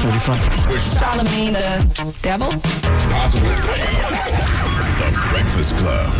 Where you from? Charlamagne the devil? Possible. The Breakfast Club.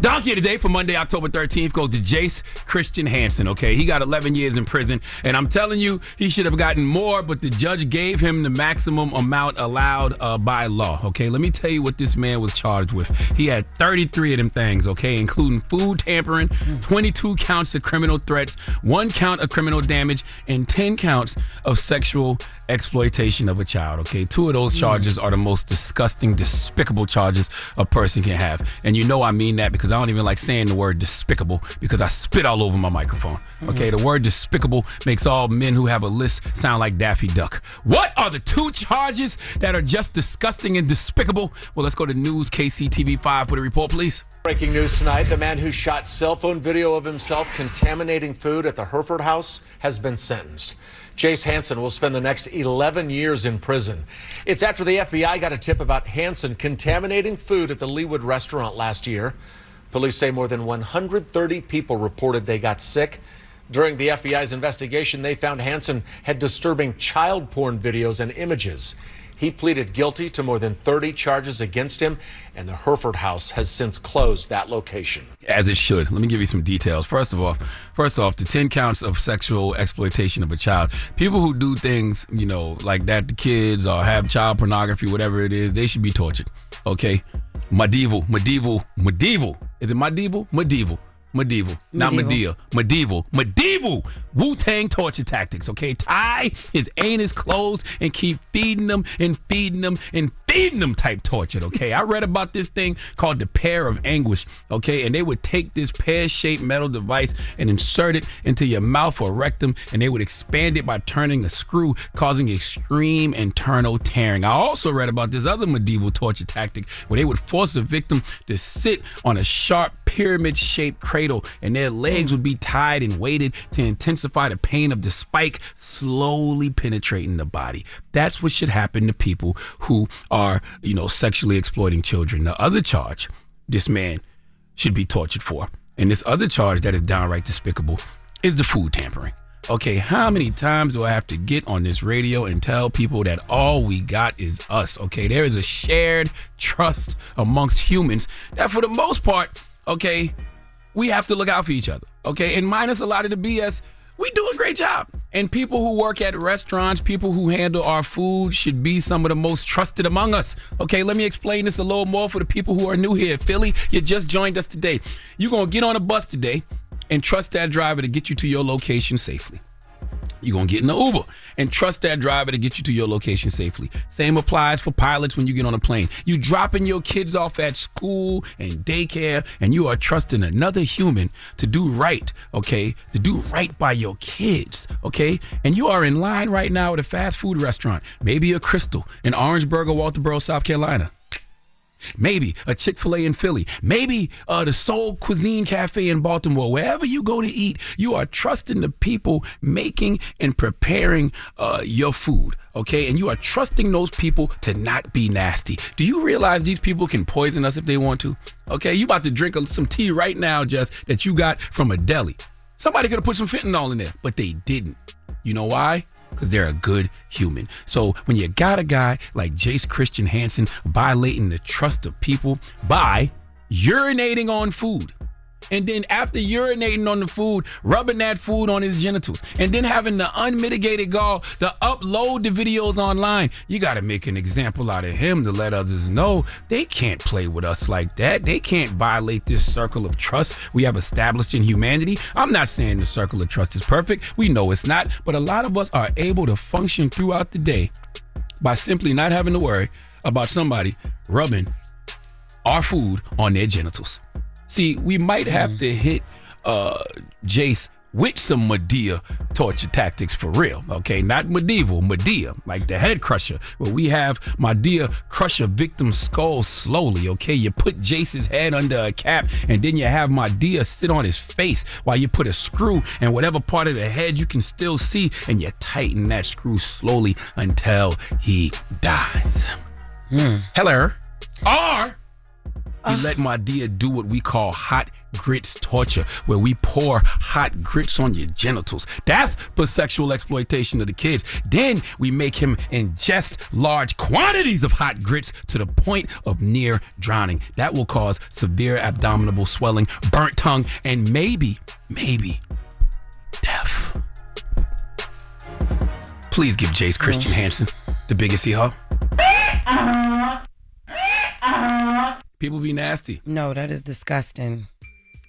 Donkey today for Monday, October 13th goes to Jace Christian Hansen, okay? He got 11 years in prison, and I'm telling you, he should have gotten more, but the judge gave him the maximum amount allowed by law, okay? Let me tell you what this man was charged with. He had 33 of them things, okay, including food tampering, 22 counts of criminal threats, 1 count of criminal damage, and 10 counts of sexual exploitation of a child, okay? 2 of those charges are the most disgusting, despicable charges a person can have. And you know I mean that because I don't even like saying the word despicable because I spit all over my microphone, okay? The word despicable makes all men who have a list sound like Daffy Duck. What are the 2 charges that are just disgusting and despicable? Well, let's go to News KCTV5 for the report, please. Breaking news tonight, the man who shot cell phone video of himself contaminating food at the Hereford house has been sentenced. Jace Hansen will spend the next 11 years in prison. It's after the FBI got a tip about Hansen contaminating food at the Leawood restaurant last year. Police say more than 130 people reported they got sick. During the FBI's investigation, they found Hansen had disturbing child porn videos and images. He pleaded guilty to more than 30 charges against him, and the Hereford house has since closed that location. As it should. Let me give you some details. First off, the 10 counts of sexual exploitation of a child. People who do things, you know, like that to kids or have child pornography, whatever it is, they should be tortured. Okay? Medieval. Is it medieval. Wu-Tang torture tactics, okay? Tie his anus closed and keep feeding them type torture, okay? I read about this thing called the pear of anguish, okay? And they would take this pear-shaped metal device and insert it into your mouth or rectum, and they would expand it by turning a screw, causing extreme internal tearing. I also read about this other medieval torture tactic where they would force a victim to sit on a sharp pyramid-shaped cradle, and their legs would be tied and weighted to intensify the pain of the spike slowly penetrating the body. That's what should happen to people who are, you know, sexually exploiting children. The other charge this man should be tortured for, and this other charge that is downright despicable, is the food tampering. Okay, how many times do I have to get on this radio and tell people that all we got is us? Okay, there is a shared trust amongst humans that for the most part, okay, we have to look out for each other, okay? And minus a lot of the BS, we do a great job. And people who work at restaurants, people who handle our food should be some of the most trusted among us. Okay, let me explain this a little more for the people who are new here. Philly, you just joined us today. You're going to get on a bus today and trust that driver to get you to your location safely. You're going to get in the Uber and trust that driver to get you to your location safely. Same applies for pilots when you get on a plane. You dropping your kids off at school and daycare, and you are trusting another human to do right, okay? To do right by your kids, okay? And you are in line right now at a fast food restaurant, maybe a Crystal in Orangeburg or Walterboro, South Carolina. Maybe a Chick-fil-A in Philly. Maybe the Soul Cuisine Cafe in Baltimore. Wherever you go to eat, you are trusting the people making and preparing your food, okay? And you are trusting those people to not be nasty. Do you realize these people can poison us if they want to? Okay, you about to drink some tea right now, Jess, that you got from a deli. Somebody could have put some fentanyl in there, but they didn't. You know why? Because they're a good human. So when you got a guy like Jace Christian Hansen violating the trust of people by urinating on food, and then after urinating on the food, rubbing that food on his genitals, and then having the unmitigated gall to upload the videos online, you got to make an example out of him to let others know they can't play with us like that. They can't violate this circle of trust we have established in humanity. I'm not saying the circle of trust is perfect. We know it's not, but a lot of us are able to function throughout the day by simply not having to worry about somebody rubbing our food on their genitals. See, we might have to hit Jace with some Medea torture tactics for real, okay? Not medieval, Medea, like the head crusher, where we have Medea crush a victim's skull slowly, okay? You put Jace's head under a cap, and then you have Medea sit on his face while you put a screw in whatever part of the head you can still see, and you tighten that screw slowly until he dies. Hello. Or you let Medea do what we call hot grits torture, where we pour hot grits on your genitals. That's for sexual exploitation of the kids. Then we make him ingest large quantities of hot grits to the point of near drowning. That will cause severe abdominal swelling, burnt tongue, and maybe death. Please give Jace Christian Hansen the biggest hee-haw. People be nasty. No, that is disgusting.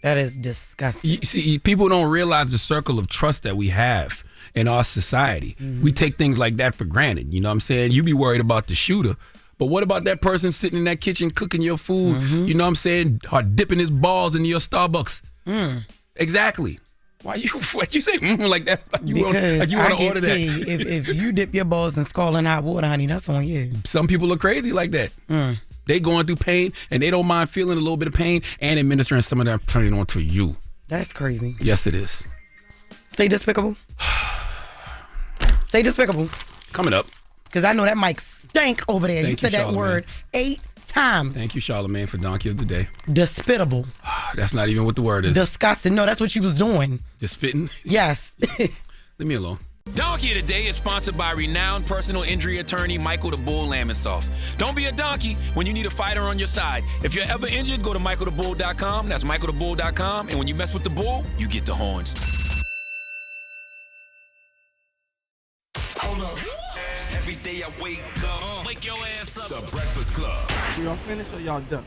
That is disgusting. You see, people don't realize the circle of trust that we have in our society. Mm-hmm. We take things like that for granted. You know what I'm saying? You be worried about the shooter, but what about that person sitting in that kitchen cooking your food? Mm-hmm. You know what I'm saying? Or dipping his balls into your Starbucks. Exactly. Why you say like that? Like you want to order that? If you dip your balls in scalding hot water, honey, that's on you. Some people are crazy like that. They going through pain and they don't mind feeling a little bit of pain and administering some of that pain onto you. That's crazy. Yes, it is. Say despicable. Say despicable. Coming up. Because I know that mic stank over there. You said that word 8 times. Thank you, Charlamagne, for Donkey of the Day. Despicable. That's not even what the word is. Disgusting. No, that's what you was doing. Just spitting? Yes. Leave me alone. Donkey of the Day is sponsored by renowned personal injury attorney Michael the Bull Lamonsoff. Don't be a donkey when you need a fighter on your side. If you're ever injured, go to michaelthebull.com. That's michaelthebull.com. And when you mess with the bull, you get the horns. Hold up. Every day I wake up, wake your ass up. The Breakfast Club. Y'all finished or y'all done?